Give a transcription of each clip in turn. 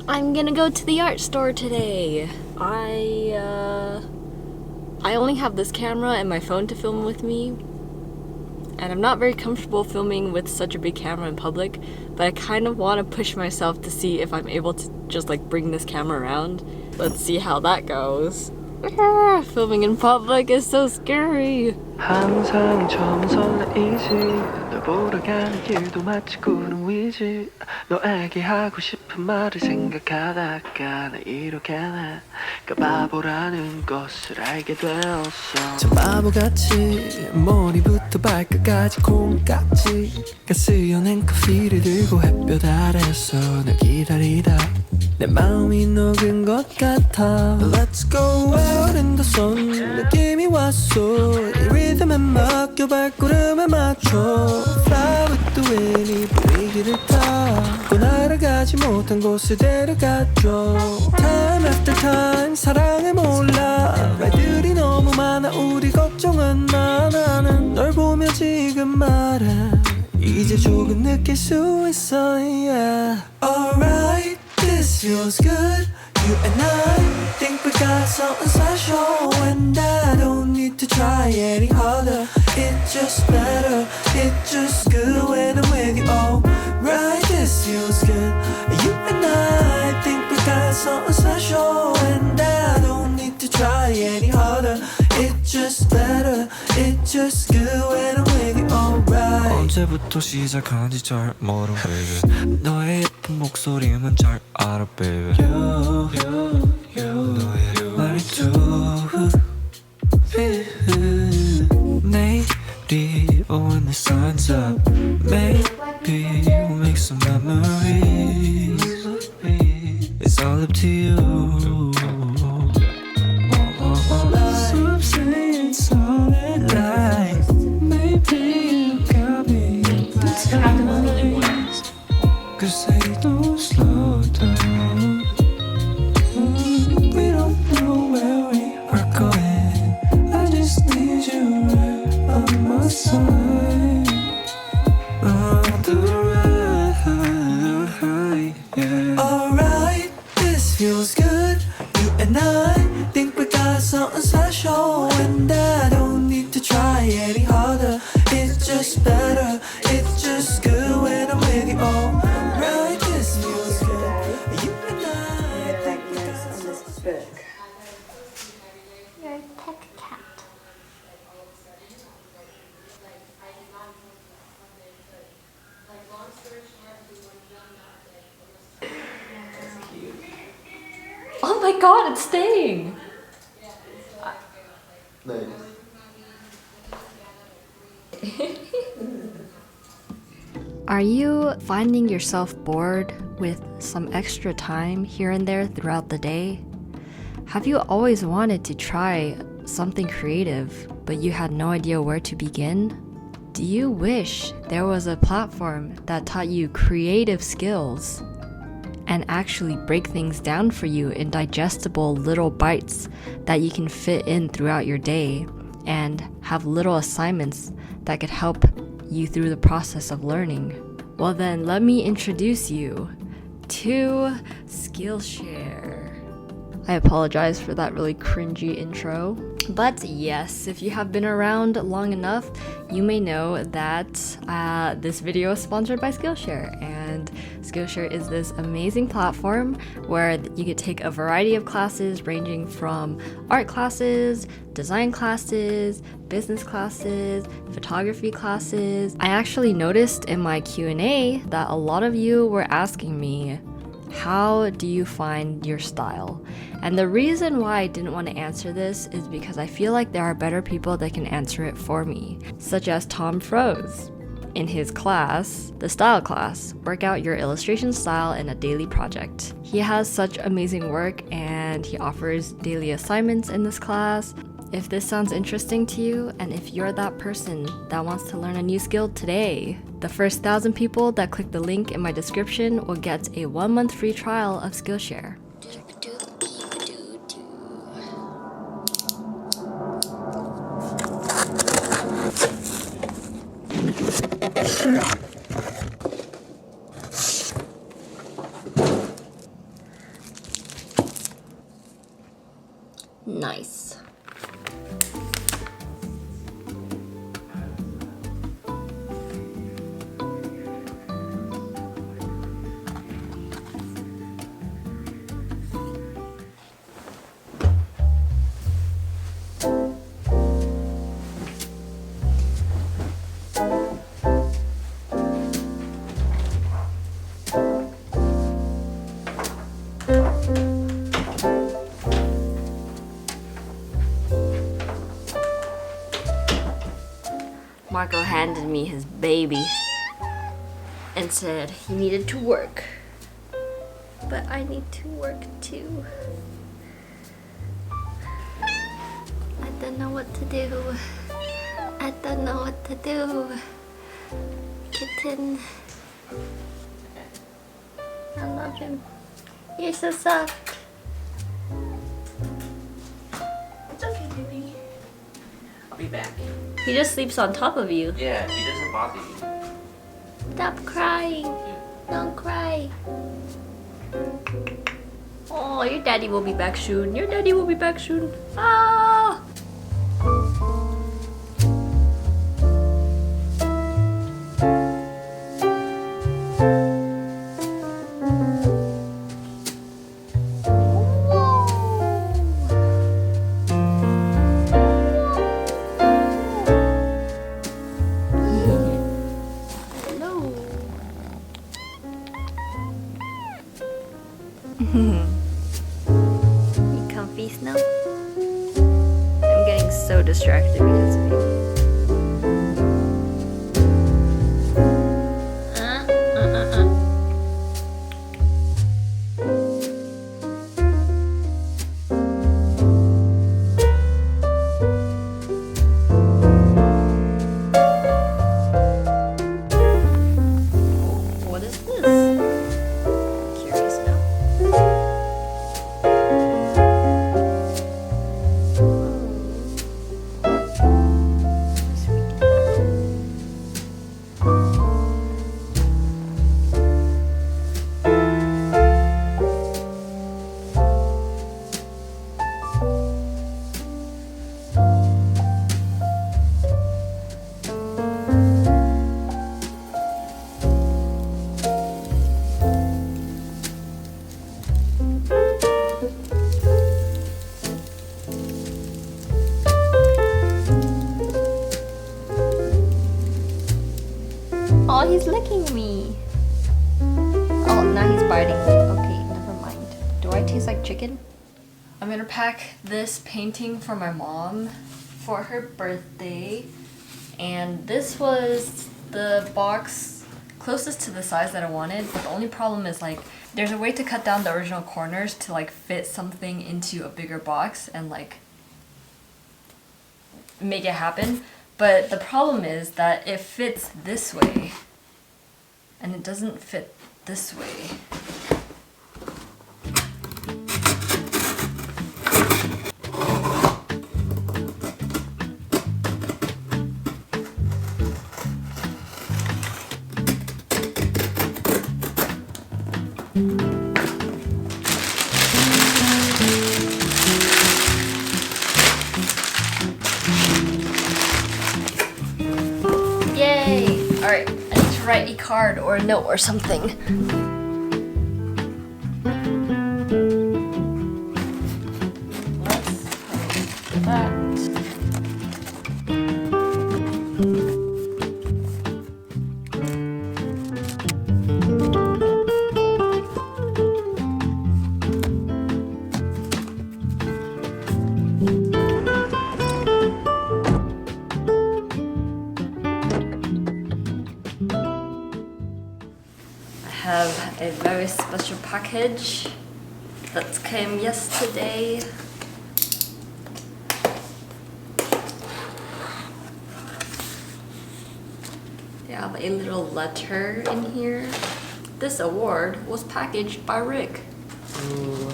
I'm gonna go to the art store today. I only have this camera and my phone to film with me, and I'm not very comfortable filming with such a big camera in public, but I kind of want to push myself to see if I'm able to just like bring this camera around. Let's see how that goes. Filming in public is so scary. 항상 처음은 설레이지 널 보러 가는 길도 마치 구름 위지 너에게 하고 싶은 말을 생각하다가 나 이렇게 내가 바보라는 것을 알게 되었어 참 바보같이 머리부터 발끝까지 콩깍지가 쓰여낸 커피를 들고 햇볕 아래서 널 기다리다 내 마음이 녹은 것 같아 Let's go out in the sun 느낌이 왔어 이 리듬에 맡겨 발걸음에 맞춰 Fly with the wind 이 분위기를 타고 날아가지 못한 곳에 데려가줘 Time after time 사랑을 몰라 말들이 너무 많아 우리 걱정은 마 나는 널 보며 지금 말해 이제 조금 느낄 수 있어 yeah. Alright This feels good, you and I think we got something special and I don't need to try any harder It's just better, it's just good when I'm with you Oh, right, this feels good You and I think we got something special and I don't need to try any harder It's just better, it's just good when I'm with you Alright 언제부터 시작한지 잘 모르 baby 너의 예쁜 목소리만 잘 알아 baby 너의 말투 내일이 when the sun's up Maybe we'll make some memories It's all up to you Some say it's all at life Maybe you got me hypnotized Cause they don't slow down We don't know where we are going I just need you right on my side On the ride, yeah Alright, this feels good You and I think we got something special And I don't need to try any harder It's just better, it's just good when I'm with you Alright, this feels good You and I think we got something special You're a pet cat. Oh my god, it's staying! Are you finding yourself bored with some extra time here and there throughout the day? Have you always wanted to try something creative, but you had no idea where to begin? Do you wish there was a platform that taught you creative skills and actually break things down for you in digestible little bites that you can fit in throughout your day and have little assignments that could help you through the process of learning? Well then, let me introduce you to Skillshare. I apologize for that really cringy intro. But yes, if you have been around long enough, you may know that this video is sponsored by Skillshare. And Skillshare is this amazing platform where you could take a variety of classes ranging from art classes, design classes, business classes, photography classes. I actually noticed in my Q&A that a lot of you were asking me, how do you find your style? And the reason why I didn't want to answer this is because I feel like there are better people that can answer it for me, such as Tom Froze. In his class, the style class, work out your illustration style in a daily project. He has such amazing work and he offers daily assignments in this class. If this sounds interesting to you, and if you're that person that wants to learn a new skill today, the first 1,000 people that click the link in my description will get a 1-month free trial of Skillshare. Nice. Marco handed me his baby and said he needed to work. But I need to work too. I don't know what to do. I don't know what to do. Kitten. I love him. You're so soft. It's okay, baby. I'll be back. He just sleeps on top of you. Yeah, he doesn't bother you. Stop crying. Don't cry. Oh, your daddy will be back soon. Your daddy will be back soon. Ah! You comfy, Snow? I'm getting so distracted because of you. What is this? Curious now. Oh, he's licking me. Oh, now he's biting me. Okay, never mind. Do I taste like chicken? I'm gonna pack this painting for my mom for her birthday. And this was the box closest to the size that I wanted. But the only problem is like, there's a way to cut down the original corners to like fit something into a bigger box and like make it happen. But the problem is that it fits this way and it doesn't fit this way. Yay! Alright, I need to write a card or a note or something. Let's write that. Have a very special package that came yesterday. They have a little letter in here. This award was packaged by Rick. Ooh.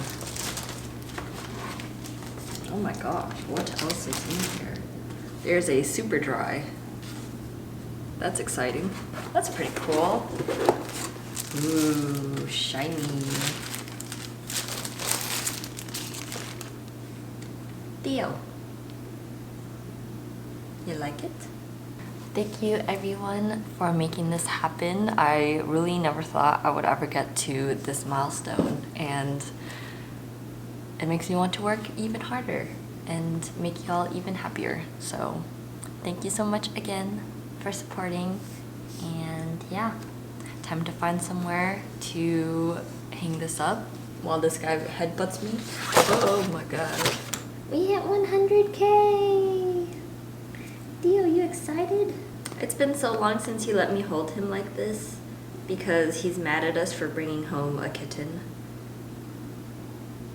Oh my gosh, what else is in here? There's a super dry. That's exciting. That's pretty cool. Ooh, shiny. Theo, you like it? Thank you everyone for making this happen. I really never thought I would ever get to this milestone, and it makes me want to work even harder and make y'all even happier. So thank you so much again for supporting, and yeah, time to find somewhere to hang this up while this guy headbutts me. Oh my god. We hit 100K! Theo, you excited? It's been so long since you let me hold him like this because he's mad at us for bringing home a kitten.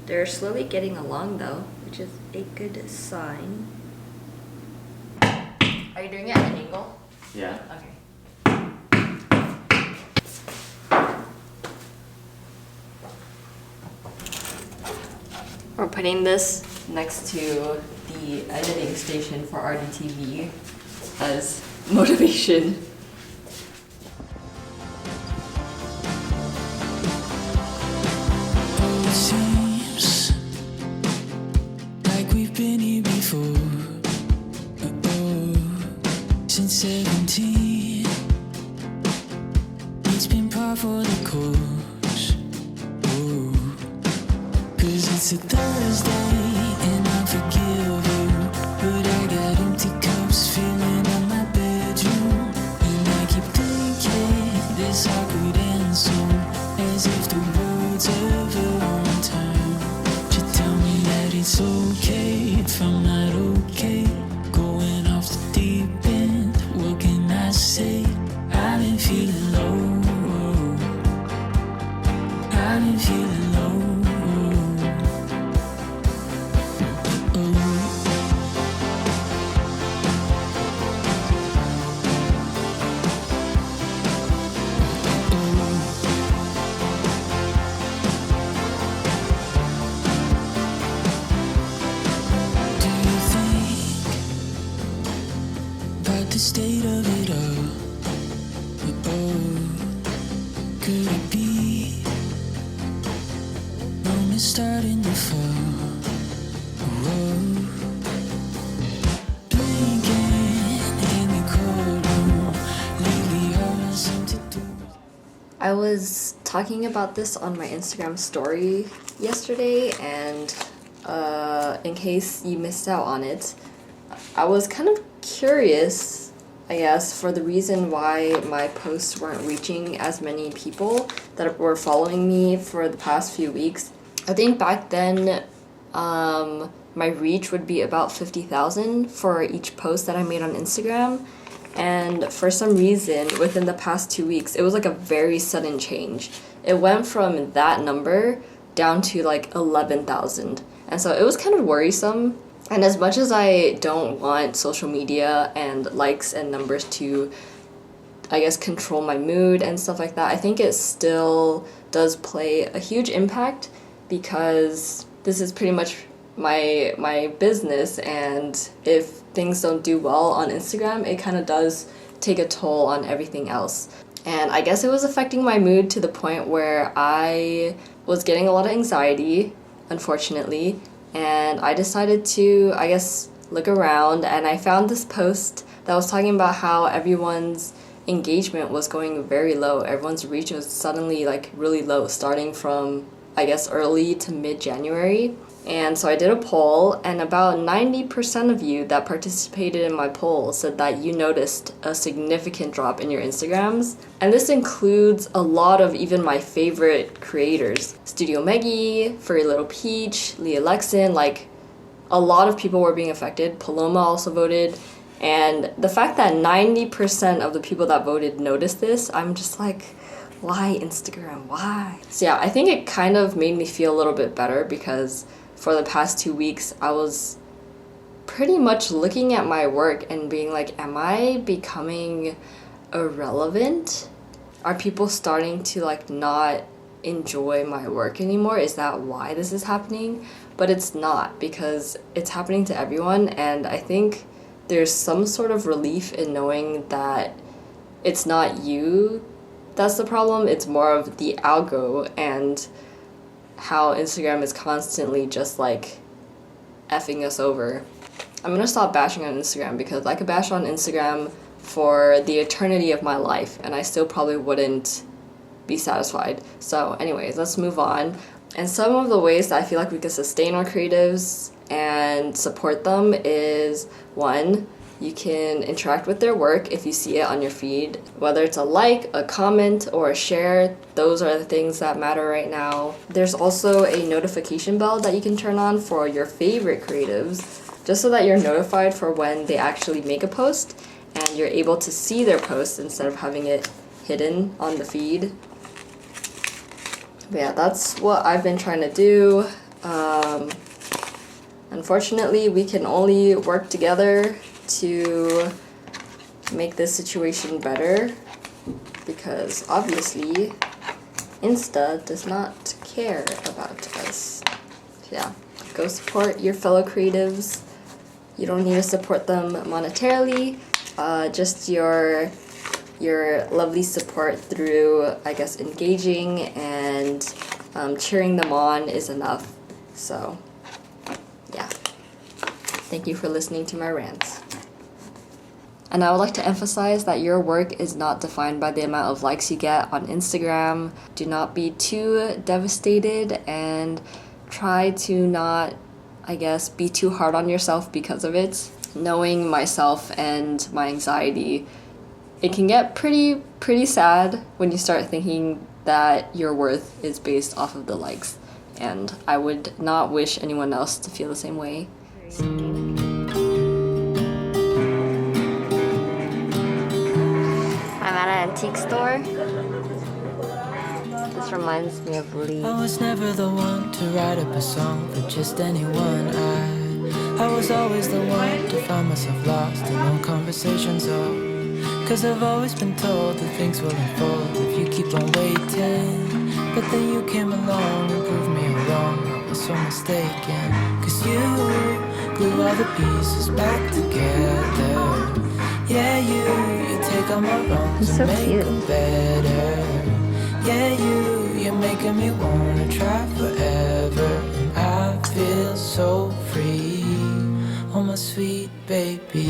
They're slowly getting along though, which is a good sign. Are you doing it at an angle? Yeah. Okay. We're putting this next to the editing station for RDTV as motivation. It seems like we've been here before. Since 17, it's been par for the course. Oh, 'cause it's a Thursday and I forgive you, but I got empty cups filling up my bedroom, and I keep thinking this awkward end soon, as if the world's ever on time. You tell me that it's okay if I'm not okay, going off the deep end. What can I say? I've been feeling low. I've been feeling low. Do you think about the state of it all? Could it be Rome is starting to fall? Blinking in the courtroom, lately all I seem to do. I was talking about this on my Instagram story yesterday, and in case you missed out on it, I was kind of curious, I guess, for the reason why my posts weren't reaching as many people that were following me for the past few weeks. I think back then, my reach would be about 50,000 for each post that I made on Instagram. And for some reason, within the past 2 weeks, it was like a very sudden change. It went from that number down to like 11,000. And so it was kind of worrisome. And as much as I don't want social media and likes and numbers to, I guess, control my mood and stuff like that, I think it still does play a huge impact, because this is pretty much my business, and if things don't do well on Instagram, it kind of does take a toll on everything else. And I guess it was affecting my mood to the point where I was getting a lot of anxiety, unfortunately, and I decided to, I guess, look around, and I found this post that was talking about how everyone's engagement was going very low. Everyone's reach was suddenly like really low, starting from, I guess, early to mid-January. And so I did a poll, and about 90% of you that participated in my poll said that you noticed a significant drop in your Instagrams. And this includes a lot of even my favorite creators. Studio Meggie, Furry Little Peach, Leah Lexon, like a lot of people were being affected. Paloma also voted. And the fact that 90% of the people that voted noticed this, I'm just like, why Instagram? Why? So yeah, I think it kind of made me feel a little bit better, because for the past 2 weeks, I was pretty much looking at my work and being like, am I becoming irrelevant? Are people starting to like not enjoy my work anymore? Is that why this is happening? But it's not, because it's happening to everyone, and I think there's some sort of relief in knowing that it's not you that's the problem. It's more of the algo and how Instagram is constantly just like effing us over. I'm gonna stop bashing on Instagram because I could bash on Instagram for the eternity of my life and I still probably wouldn't be satisfied. So anyways, let's move on. And some of the ways that I feel like we can sustain our creatives and support them is, one, you can interact with their work if you see it on your feed. Whether it's a like, a comment, or a share, those are the things that matter right now. There's also a notification bell that you can turn on for your favorite creatives, just so that you're notified for when they actually make a post and you're able to see their post instead of having it hidden on the feed. But yeah, that's what I've been trying to do. Unfortunately, we can only work together to make this situation better because obviously Insta does not care about us. So yeah, go support your fellow creatives. You don't need to support them monetarily, just your lovely support through, I guess, engaging and cheering them on is enough. So yeah, thank you for listening to my rants. And I would like to emphasize that your work is not defined by the amount of likes you get on Instagram. Do not be too devastated and try to not, I guess, be too hard on yourself because of it. Knowing myself and my anxiety, it can get pretty sad when you start thinking that your worth is based off of the likes. And I would not wish anyone else to feel the same way. I'm at an antique store. This reminds me of Lee. I was never the one to write up a song for just anyone. I was always the one to find myself lost in long conversations. Cause I've always been told that things will unfold if you keep on waiting. But then you came along and proved me wrong. I was so mistaken. Cause you glue all the pieces back together. Yeah, you take all my wrongs and make them better. Yeah, you're making me wanna try forever. And I feel so free, oh my sweet baby.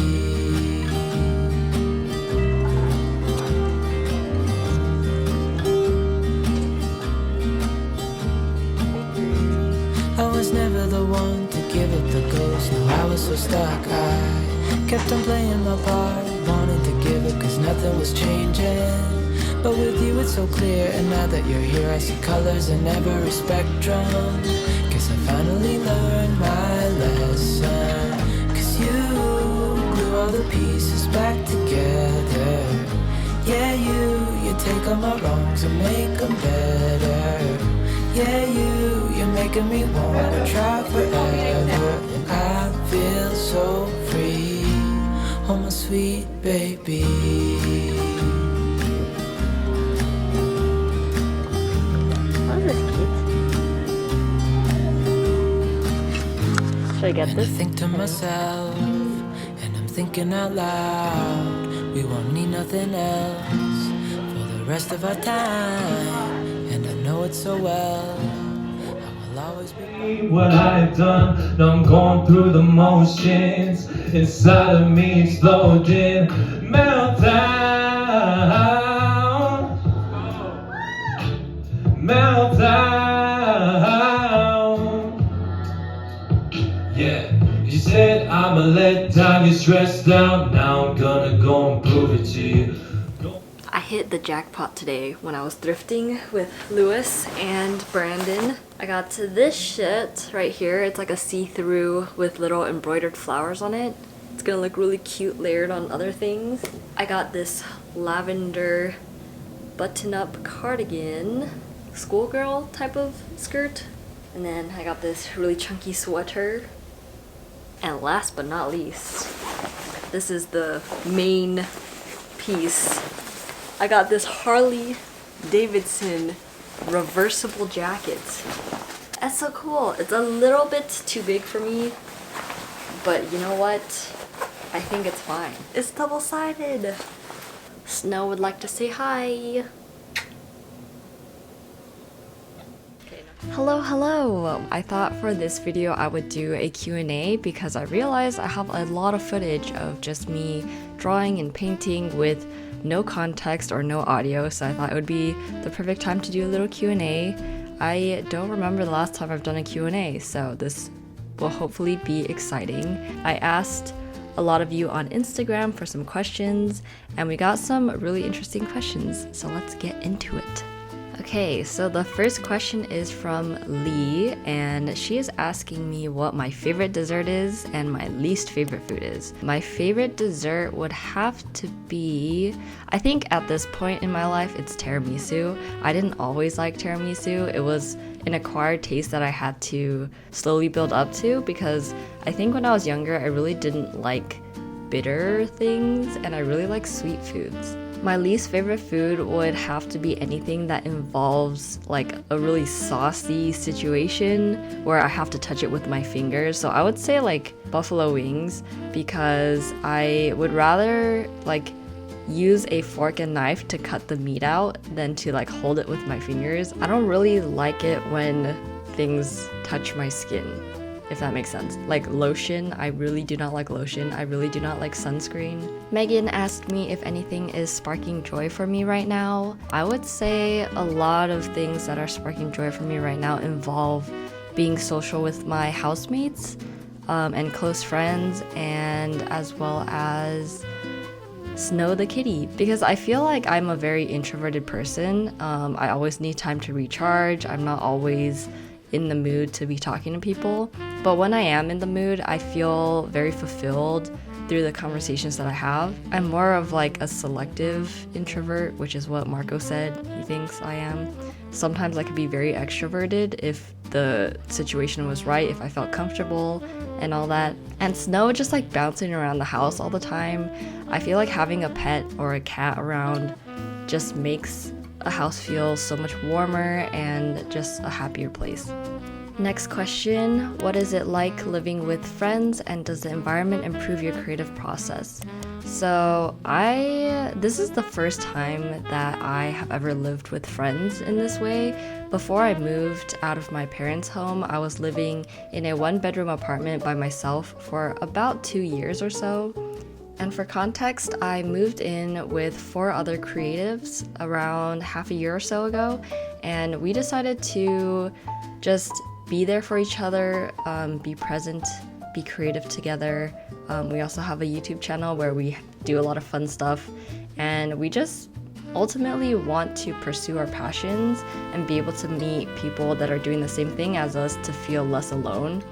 I was never the one to give up the ghost. No, I was so stuck. I kept on playing my part, wanted to give it cause nothing was changing. But with you it's so clear, and now that you're here I see colors in every spectrum. Guess I finally learned my lesson. Cause you glue all the pieces back together. Yeah, you take all my wrongs and make them better. Yeah, you're making me wanna try forever. And I feel so free, oh my sweet baby. Should I get this? I think to myself, and I'm thinking out loud, we won't need nothing else for the rest of our time. And I know it so well, I will always be what I've done. Now I'm going through the motions. Inside of me exploding, meltdown, meltdown. Yeah, you said I'ma let down, you're stressed out. Now I'm gonna go and prove it to you. I hit the jackpot today when I was thrifting with Lewis and Brandon. I got to this shit right here. It's like a see-through with little embroidered flowers on it. It's gonna look really cute layered on other things. I got this lavender button-up cardigan, schoolgirl type of skirt. And then I got this really chunky sweater. And last but not least, this is the main piece. I got this Harley Davidson reversible jacket. That's so cool. It's a little bit too big for me, but you know what? I think it's fine. It's double-sided. Snow would like to say hi. Hello! I thought for this video I would do a Q&A because I realized I have a lot of footage of just me drawing and painting with no context or no audio, so I thought it would be the perfect time to do a little Q&A. I don't remember the last time I've done a Q&A, so this will hopefully be exciting. I asked a lot of you on Instagram for some questions, and we got some really interesting questions, so let's get into it. Okay, so the first question is from Lee, and she is asking me what my favorite dessert is and my least favorite food is. My favorite dessert would have to be, I think at this point in my life, it's tiramisu. I didn't always like tiramisu. It was an acquired taste that I had to slowly build up to because I think when I was younger, I really didn't like bitter things and I really like sweet foods. My least favorite food would have to be anything that involves like a really saucy situation where I have to touch it with my fingers. So I would say like buffalo wings because I would rather like use a fork and knife to cut the meat out than to like hold it with my fingers. I don't really like it when things touch my skin, if that makes sense. Like lotion, I really do not like lotion. I really do not like sunscreen. Megan asked me if anything is sparking joy for me right now. I would say a lot of things that are sparking joy for me right now involve being social with my housemates and close friends, and as well as Snow the kitty, because I feel like I'm a very introverted person. I always need time to recharge. I'm not always in the mood to be talking to people, but when I am in the mood, I feel very fulfilled through the conversations that I have. I'm more of like a selective introvert, which is what Marco said he thinks I am. Sometimes I could be very extroverted if the situation was right, if I felt comfortable and all that. And Snow just like bouncing around the house all the time. I feel like having a pet or a cat around just makes a house feel so much warmer and just a happier place. Next question, what is it like living with friends, and does the environment improve your creative process? So this is the first time that I have ever lived with friends in this way. Before I moved out of my parents' home, I was living in a one-bedroom apartment by myself for about 2 years or so. And for context, I moved in with 4 other creatives around half a year or so ago, and we decided to just be there for each other, be present, be creative together. We also have a YouTube channel where we do a lot of fun stuff, and we just ultimately want to pursue our passions and be able to meet people that are doing the same thing as us to feel less alone.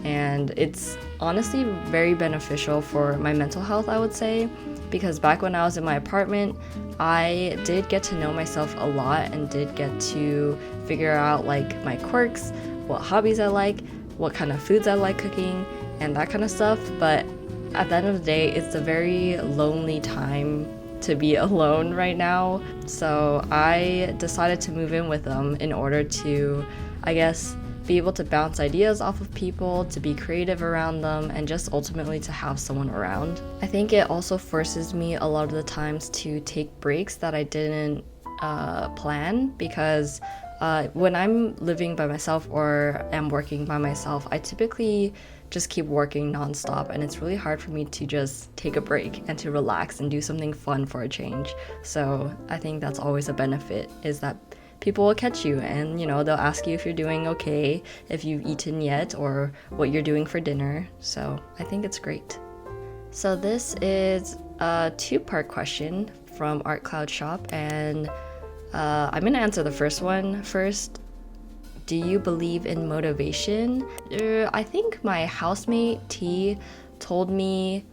And it's honestly very beneficial for my mental health, I would say, because back when I was in my apartment, I did get to know myself a lot and did get to figure out like my quirks, what hobbies I like, what kind of foods I like cooking, and that kind of stuff. But at the end of the day, it's a very lonely time to be alone right now. So I decided to move in with them in order to, I guess, be able to bounce ideas off of people, to be creative around them, and just ultimately to have someone around. I think it also forces me a lot of the times to take breaks that I didn't plan, because when I'm living by myself or am working by myself, I typically just keep working nonstop, and it's really hard for me to just take a break and to relax and do something fun for a change. So I think that's always a benefit, is that people will catch you and, you know, they'll ask you if you're doing okay, if you've eaten yet, or what you're doing for dinner. So I think it's great. So this is a 2-part question from Art Cloud Shop, and I'm gonna answer the first one first. Do you believe in motivation? I think my housemate T told me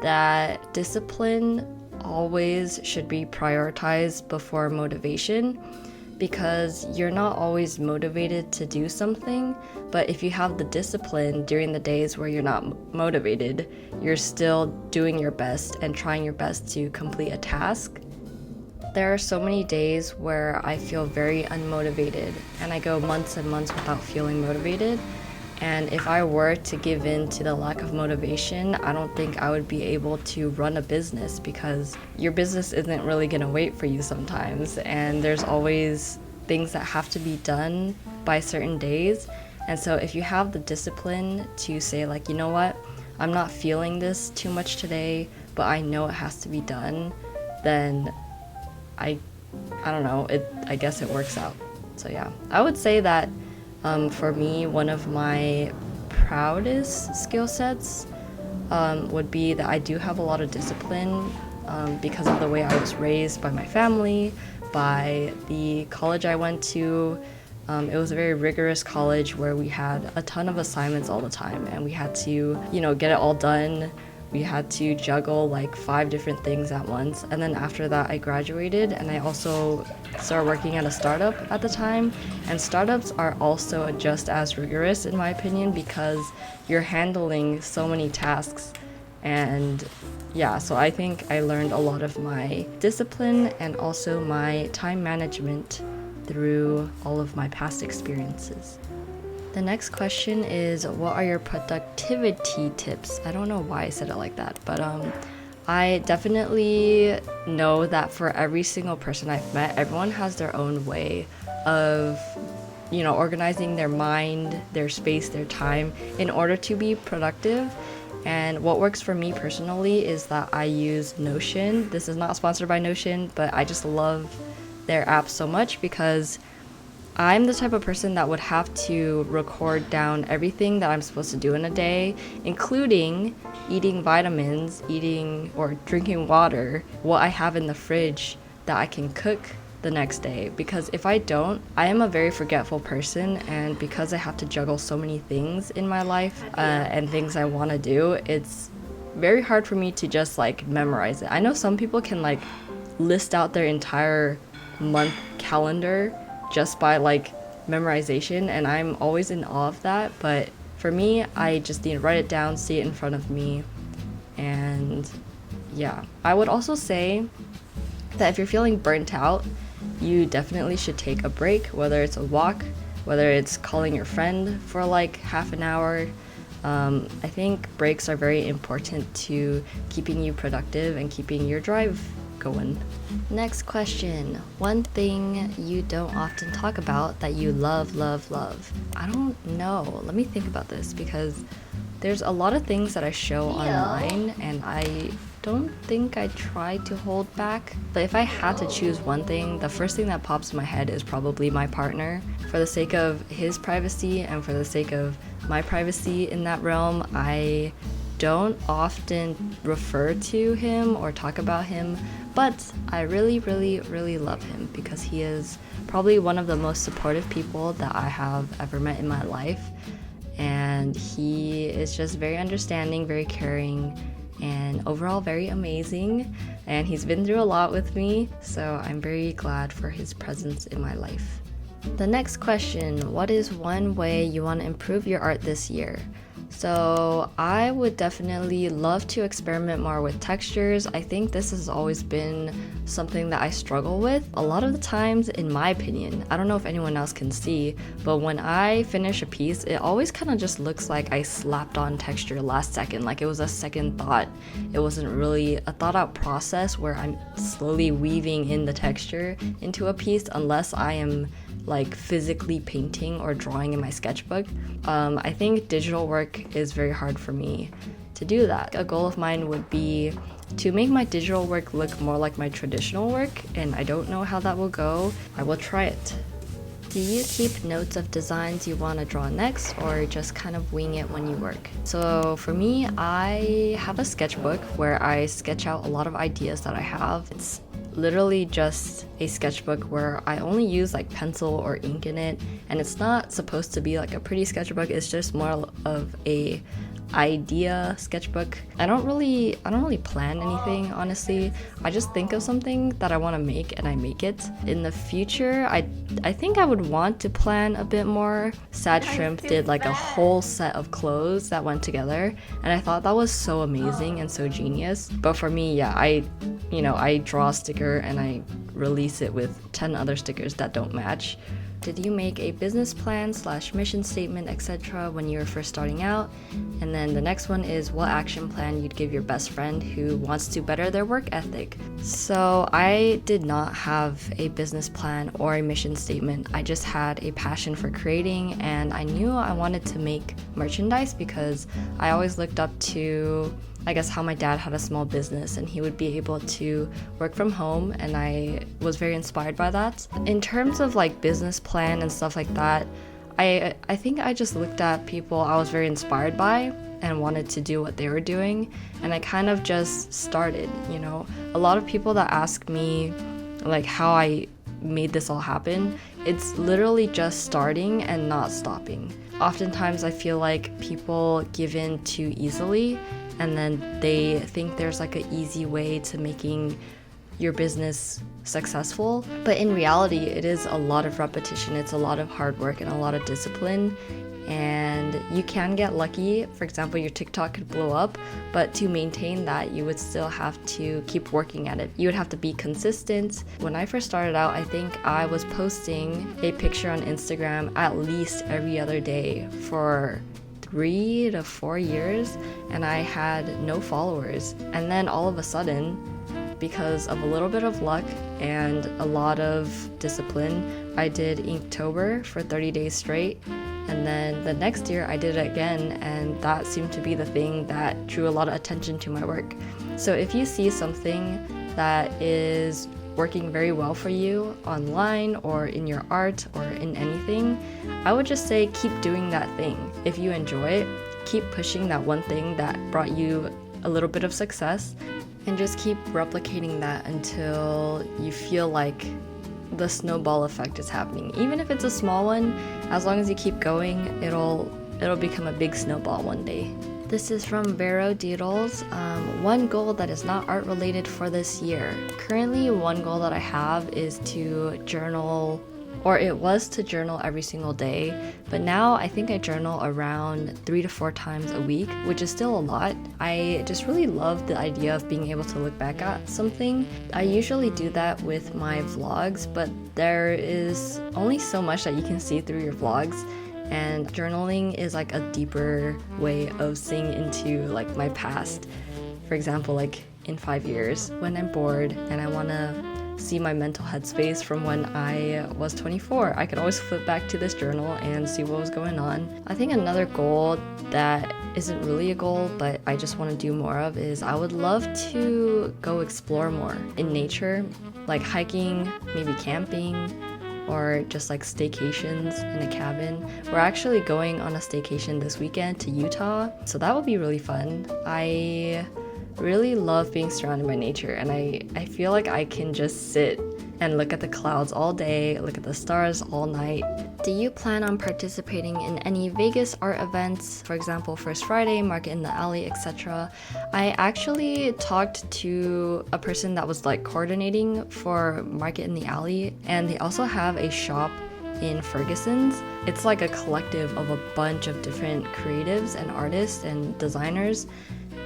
that discipline always should be prioritized before motivation, because you're not always motivated to do something, but if you have the discipline during the days where you're not motivated, you're still doing your best and trying your best to complete a task. There are so many days where I feel very unmotivated and I go months and months without feeling motivated. And if I were to give in to the lack of motivation, I don't think I would be able to run a business, because your business isn't really gonna wait for you sometimes, and there's always things that have to be done by certain days. And so if you have the discipline to say like, you know what, I'm not feeling this too much today, but I know it has to be done, then I don't know, I guess it works out. So yeah, I would say that for me, one of my proudest skill sets would be that I do have a lot of discipline because of the way I was raised by my family, by the college I went to. It was a very rigorous college where we had a ton of assignments all the time, and we had to, get it all done. We had to juggle like 5 different things at once. And then after that, I graduated, and I also started working at a startup at the time. And startups are also just as rigorous, in my opinion, because you're handling so many tasks. And yeah, so I think I learned a lot of my discipline and also my time management through all of my past experiences. The next question is, what are your productivity tips? I don't know why I said it like that, but I definitely know that for every single person I've met, everyone has their own way of, organizing their mind, their space, their time in order to be productive. And what works for me personally is that I use Notion. This is not sponsored by Notion, but I just love their app so much because I'm the type of person that would have to record down everything that I'm supposed to do in a day, including eating vitamins, eating or drinking water, what I have in the fridge that I can cook the next day. Because if I don't, I am a very forgetful person, and because I have to juggle so many things in my life and things I want to do, it's very hard for me to just like memorize it. I know some people can like list out their entire month calendar just by like memorization, and I'm always in awe of that. But for me, I just need to write it down, see it in front of me. And yeah, I would also say that if you're feeling burnt out, you definitely should take a break, whether it's a walk, whether it's calling your friend for like half an hour. I think breaks are very important to keeping you productive and keeping your drive going. Next question. One thing you don't often talk about that you love, love, love. I don't know. Let me think about this, because there's a lot of things that I show online and I don't think I try to hold back. But if I had to choose one thing, the first thing that pops in my head is probably my partner. For the sake of his privacy and for the sake of my privacy in that realm, I don't often refer to him or talk about him, but I really, really, really love him because he is probably one of the most supportive people that I have ever met in my life. And he is just very understanding, very caring, and overall very amazing. And he's been through a lot with me, so I'm very glad for his presence in my life. The next question, what is one way you want to improve your art this year? So I would definitely love to experiment more with textures. I think this has always been something that I struggle with. A lot of the times, in my opinion, I don't know if anyone else can see, but when I finish a piece, it always kind of just looks like I slapped on texture last second, like it was a second thought. It wasn't really a thought out process where I'm slowly weaving in the texture into a piece, unless I am like physically painting or drawing in my sketchbook. I think digital work is very hard for me to do that. A goal of mine would be to make my digital work look more like my traditional work, and I don't know how that will go. I will try it. Do you keep notes of designs you want to draw next, or just kind of wing it when you work? So for me, I have a sketchbook where I sketch out a lot of ideas that I have. It's literally just a sketchbook where I only use like pencil or ink in it, and it's not supposed to be like a pretty sketchbook. It's just more of a idea sketchbook. I don't really plan anything, honestly. I just think of something that I want to make and I make it. In the future, I think I would want to plan a bit more. Sad Shrimp did like a whole set of clothes that went together, and I thought that was so amazing and so genius. But for me, yeah, I draw a sticker and I release it with 10 other stickers that don't match. Did you make a business plan / mission statement, etc. when you were first starting out? And then the next one is what action plan you'd give your best friend who wants to better their work ethic. So I did not have a business plan or a mission statement. I just had a passion for creating, and I knew I wanted to make merchandise because I always looked up to, I guess, how my dad had a small business and he would be able to work from home, and I was very inspired by that. In terms of like business plan and stuff like that, I think I just looked at people I was very inspired by and wanted to do what they were doing, and I kind of just started, you know. A lot of people that ask me like how I made this all happen, it's literally just starting and not stopping. Oftentimes I feel like people give in too easily, and then they think there's like an easy way to making your business successful. But in reality, it is a lot of repetition, it's a lot of hard work and a lot of discipline. And you can get lucky. For example, your TikTok could blow up, but to maintain that, you would still have to keep working at it. You would have to be consistent. When I first started out, I think I was posting a picture on Instagram at least every other day for 3 to 4 years, and I had no followers. And then all of a sudden, because of a little bit of luck and a lot of discipline, I did Inktober for 30 days straight. And then the next year I did it again, and that seemed to be the thing that drew a lot of attention to my work. So if you see something that is working very well for you online or in your art or in anything, I would just say keep doing that thing. If you enjoy it, keep pushing that one thing that brought you a little bit of success, and just keep replicating that until you feel like the snowball effect is happening. Even if it's a small one, as long as you keep going, it'll become a big snowball one day. This is from Vero Doodles. One goal that is not art related for this year. Currently, one goal that I have is to journal, or it was to journal every single day, but now I think I journal around 3 to 4 times a week, which is still a lot. I just really love the idea of being able to look back at something. I usually do that with my vlogs, but there is only so much that you can see through your vlogs, and journaling is like a deeper way of seeing into like my past. For example, like in 5 years, when I'm bored and I want to see my mental headspace from when I was 24, I could always flip back to this journal and see what was going on. I think another goal that isn't really a goal, but I just want to do more of, is I would love to go explore more in nature, like hiking, maybe camping, or just like staycations in a cabin. We're actually going on a staycation this weekend to Utah, so that would be really fun. I really love being surrounded by nature, and I feel like I can just sit and look at the clouds all day, look at the stars all night. Do you plan on participating in any Vegas art events, for example, First Friday, Market in the Alley, etc.? I actually talked to a person that was like coordinating for Market in the Alley, and they also have a shop in Ferguson's. It's like a collective of a bunch of different creatives and artists and designers,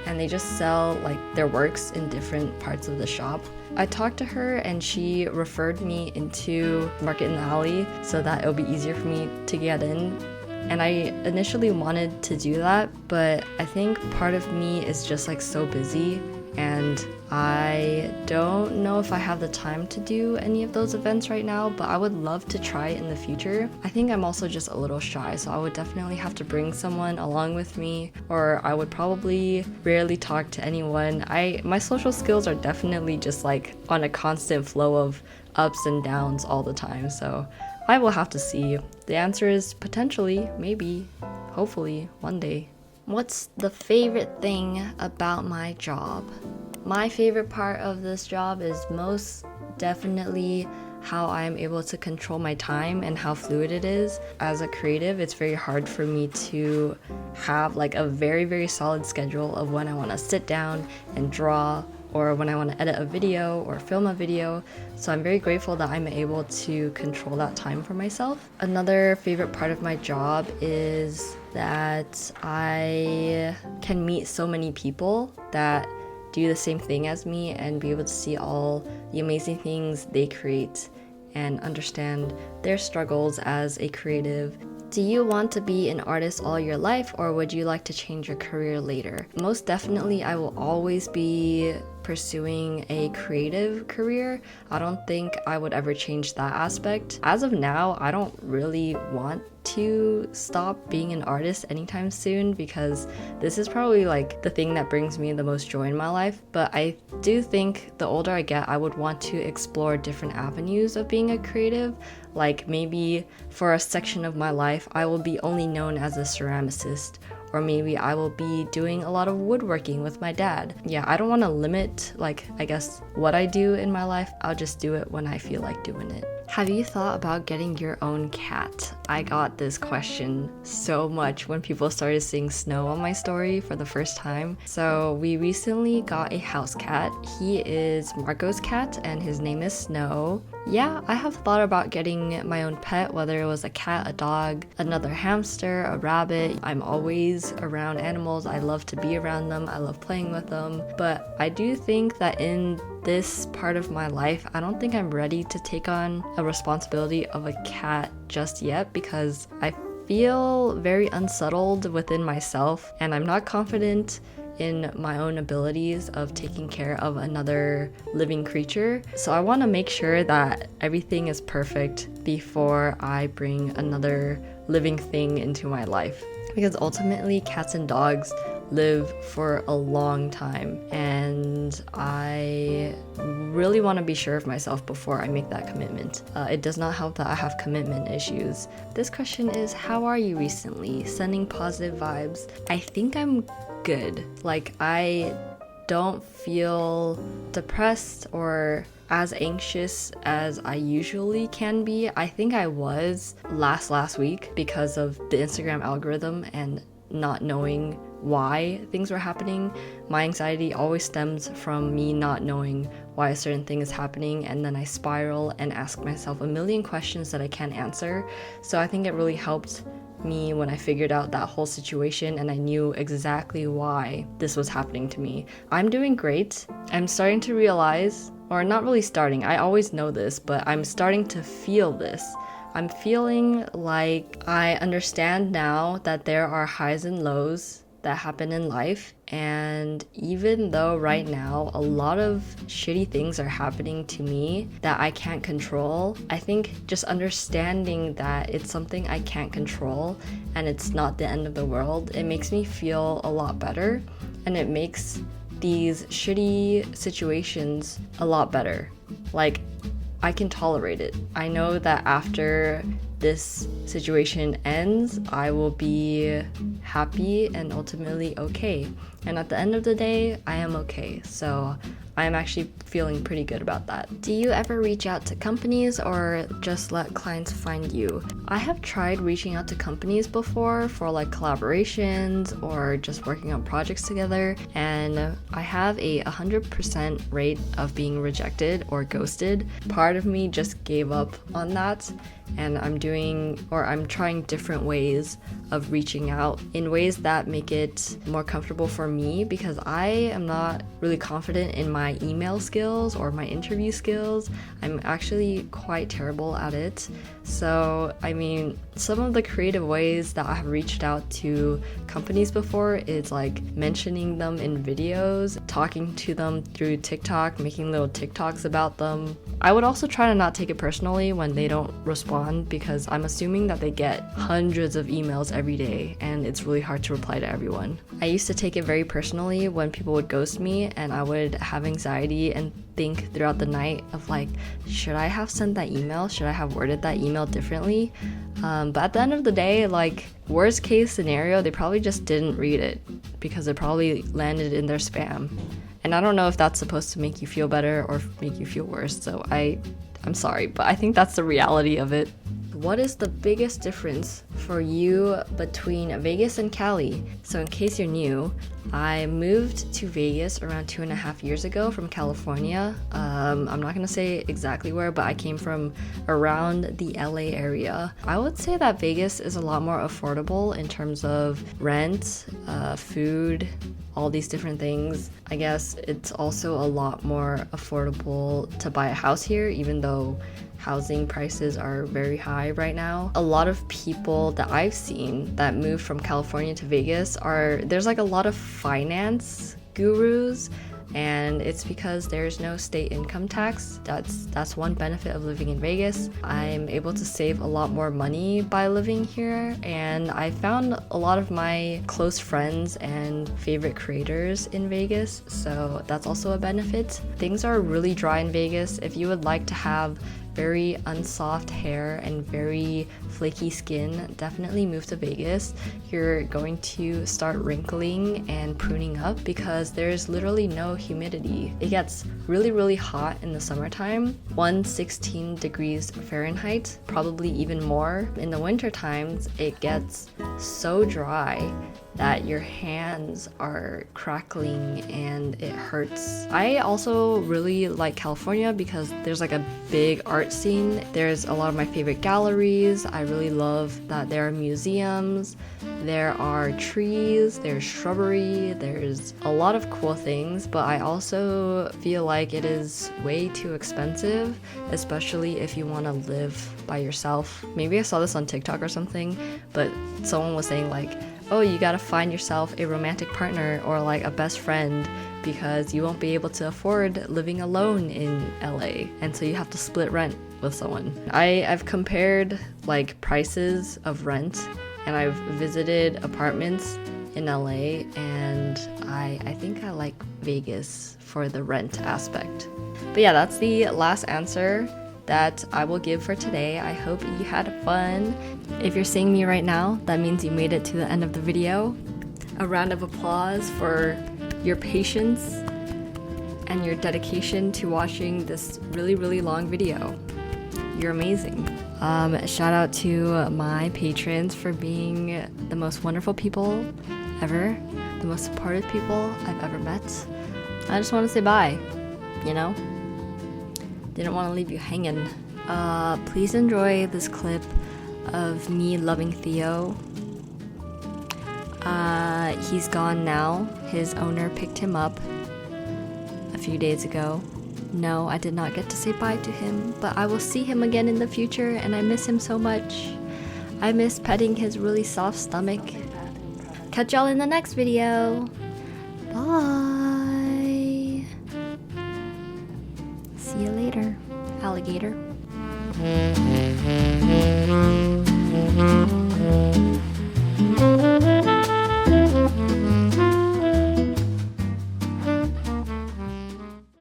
and they just sell like their works in different parts of the shop. I talked to her and she referred me into Market in the Alley so that it'll be easier for me to get in. And I initially wanted to do that, but I think part of me is just like so busy, and I don't know if I have the time to do any of those events right now, but I would love to try it in the future. I think I'm also just a little shy, so I would definitely have to bring someone along with me, or I would probably rarely talk to anyone. My social skills are definitely just like on a constant flow of ups and downs all the time, so I will have to see. The answer is potentially, maybe, hopefully, one day. What's the favorite thing about my job? My favorite part of this job is most definitely how I'm able to control my time and how fluid it is. As a creative, it's very hard for me to have like a very, very solid schedule of when I want to sit down and draw, or when I want to edit a video or film a video. So I'm very grateful that I'm able to control that time for myself. Another favorite part of my job is that I can meet so many people that do the same thing as me and be able to see all the amazing things they create and understand their struggles as a creative. Do you want to be an artist all your life, or would you like to change your career later? Most definitely, I will always be pursuing a creative career. I don't think I would ever change that aspect. As of now, I don't really want to stop being an artist anytime soon because this is probably like the thing that brings me the most joy in my life. But I do think the older I get, I would want to explore different avenues of being a creative. Like maybe for a section of my life, I will be only known as a ceramicist, or maybe I will be doing a lot of woodworking with my dad. Yeah, I don't want to limit, like, I guess, what I do in my life. I'll just do it when I feel like doing it. Have you thought about getting your own cat? I got this question so much when people started seeing Snow on my story for the first time. So we recently got a house cat. He is Marco's cat and his name is Snow. Yeah, I have thought about getting my own pet, whether it was a cat, a dog, another hamster, a rabbit. I'm always around animals. I love to be around them. I love playing with them. But I do think that in this part of my life, I don't think I'm ready to take on a responsibility of a cat just yet because I feel very unsettled within myself and I'm not confident in my own abilities of taking care of another living creature. So I want to make sure that everything is perfect before I bring another living thing into my life. Because ultimately, cats and dogs live for a long time and I really want to be sure of myself before I make that commitment. It does not help that I have commitment issues. This question is, how are you recently? Sending positive vibes. I think I'm good. Like, I don't feel depressed or as anxious as I usually can be. I think I was last week because of the Instagram algorithm and not knowing why things were happening. My anxiety always stems from me not knowing why a certain thing is happening, and then I spiral and ask myself a million questions that I can't answer. So I think it really helped me when I figured out that whole situation and I knew exactly why this was happening to me. I'm doing great. I'm starting to realize, or not really starting, I always know this, but I'm starting to feel this. I'm feeling like I understand now that there are highs and lows that happen in life, and even though right now a lot of shitty things are happening to me that I can't control, I think just understanding that it's something I can't control and it's not the end of the world, it makes me feel a lot better, and it makes these shitty situations a lot better. Like, I can tolerate it. I know that after this situation ends, I will be happy and ultimately okay. And at the end of the day, I am okay. So I'm actually feeling pretty good about that. Do you ever reach out to companies or just let clients find you? I have tried reaching out to companies before for like collaborations or just working on projects together, and I have a 100% rate of being rejected or ghosted. Part of me just gave up on that, and I'm trying different ways of reaching out in ways that make it more comfortable for me, because I am not really confident in my email skills or my interview skills. I'm actually quite terrible at it. So, I mean, some of the creative ways that I have reached out to companies before is like mentioning them in videos, talking to them through TikTok, making little TikToks about them. I would also try to not take it personally when they don't respond, because I'm assuming that they get hundreds of emails every day and it's really hard to reply to everyone. I used to take it very personally when people would ghost me, and I would have anxiety and think throughout the night of like, should I have sent that email? Should I have worded that email differently? But at the end of the day, like, worst case scenario, they probably just didn't read it because it probably landed in their spam. And I don't know if that's supposed to make you feel better or make you feel worse, so I'm sorry, but I think that's the reality of it. What is the biggest difference for you between Vegas and Cali? So in case you're new, I moved to Vegas around 2.5 years ago from California. I'm not gonna say exactly where, but I came from around the LA area. I would say that Vegas is a lot more affordable in terms of rent, food, all these different things. I guess it's also a lot more affordable to buy a house here, even though housing prices are very high right now. A lot of people that I've seen that moved from California to Vegas there's like a lot of finance gurus, and it's because there's no state income tax. That's one benefit of living in Vegas. I'm able to save a lot more money by living here, and I found a lot of my close friends and favorite creators in Vegas, so that's also a benefit. Things are really dry in Vegas. If you would like to have very unsoft hair and very flaky skin, definitely move to Vegas. You're going to start wrinkling and pruning up because there's literally no humidity. It gets really hot in the summertime, 116 degrees Fahrenheit, probably even more. In the winter times, it gets so dry that your hands are crackling and it hurts. I also really like California because there's like a big art scene. There's a lot of my favorite galleries. I really love that there are museums, there are trees, there's shrubbery, there's a lot of cool things, but I also feel like it is way too expensive, especially if you want to live by yourself. Maybe I saw this on TikTok or something, but someone was saying like, oh, you gotta find yourself a romantic partner or like a best friend because you won't be able to afford living alone in LA, and so you have to split rent with someone. I've compared like prices of rent, and I've visited apartments in LA, and I think I like Vegas for the rent aspect. But yeah, that's the last answer that I will give for today. I hope you had fun. If you're seeing me right now, that means you made it to the end of the video. A round of applause for your patience and your dedication to watching this really long video. You're amazing. Shout out to my patrons for being the most wonderful people ever, the most supportive people I've ever met. I just want to say bye, you know? Didn't want to leave you hanging. Please enjoy this clip of me loving Theo. He's gone now. His owner picked him up a few days ago. No, I did not get to say bye to him, but I will see him again in the future, and I miss him so much. I miss petting his really soft stomach. Catch y'all in the next video. Bye. See you later, alligator.